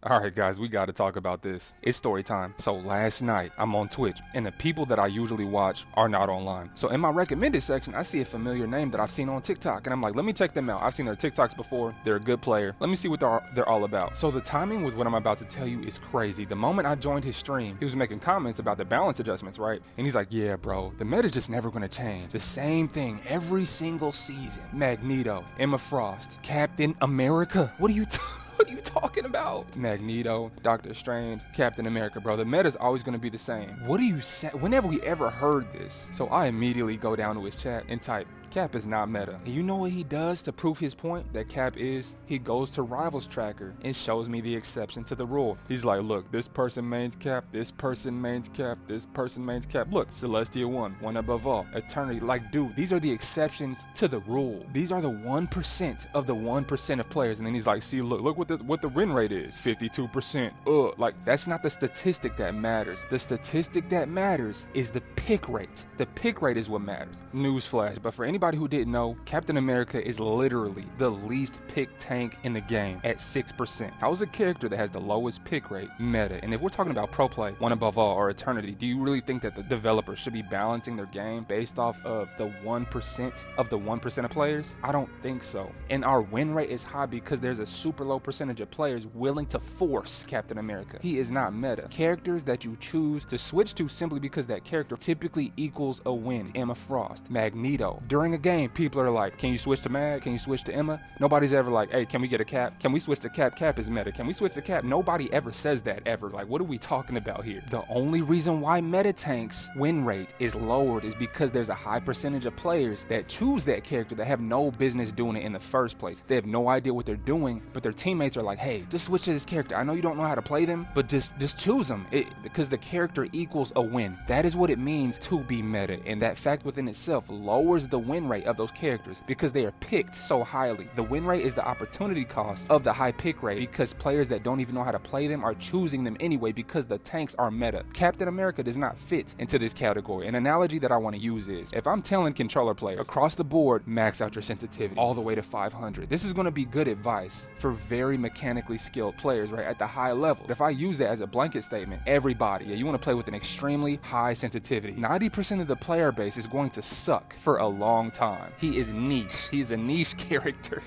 Alright guys, we gotta talk about this. It's story time. So last night, I'm on Twitch, and the people that I usually watch are not online. So in my recommended section, I see a familiar name that I've seen on TikTok, and I'm like, let me check them out. I've seen their TikToks before. They're a good player. Let me see what they're all about. So the timing with what I'm about to tell you is crazy. The moment I joined his stream, he was making comments about the balance adjustments, right? And he's like, yeah, bro, the meta's just never gonna change. The same thing every single season. Magneto, Emma Frost, Captain America. What are you talking about? Magneto, Doctor Strange, Captain America, bro. The meta's always going to be the same. What do you say? Whenever we ever heard this? So I immediately go down to his chat and type, Cap is not meta. And you know what he does to prove his point that Cap is? He goes to Rivals Tracker and shows me the exception to the rule. He's like, look, this person mains Cap, this person mains Cap, this person mains Cap. Look, Celestia 1, one above all, Eternity. Like, dude, these are the exceptions to the rule. These are the 1% of the 1% of players. And then he's like, see, look what the win rate is, 52%. Like, that's not the statistic that matters. The statistic that matters is the pick rate. The pick rate is what matters. Newsflash, but for anybody who didn't know, Captain America is literally the least picked tank in the game at 6%. How's a character that has the lowest pick rate meta? And if we're talking about pro play, one above all, or Eternity, do you really think that the developers should be balancing their game based off of the 1% of the 1% of players? I don't think so. And our win rate is high because there's a super low percentage of players willing to force Captain America. He is not meta. Characters that you choose to switch to simply because that character typically equals a win. Emma Frost, Magneto. During a game, people are like, can you switch to Mag? Can you switch to Emma? Nobody's ever like, hey, can we get a Cap? Can we switch to Cap? Cap is meta. Can we switch to Cap? Nobody ever says that ever. Like, what are we talking about here? The only reason why meta tanks win rate is lowered is because there's a high percentage of players that choose that character that have no business doing it in the first place. They have no idea what they're doing, but their teammates are like, hey, just switch to this character. I know you don't know how to play them, but just choose them because the character equals a win. That is what it means to be meta, and that fact within itself lowers the win rate of those characters because they are picked so highly. The win rate is the opportunity cost of the high pick rate because players that don't even know how to play them are choosing them anyway because the tanks are meta. Captain America does not fit into this category. An analogy that I want to use is, if I'm telling controller players across the board, max out your sensitivity all the way to 500, this is going to be good advice for very mechanically skilled players, right, at the high level. If I use that as a blanket statement, everybody, you want to play with an extremely high sensitivity. 90% of the player base is going to suck for a long time. He is niche. He's a niche character.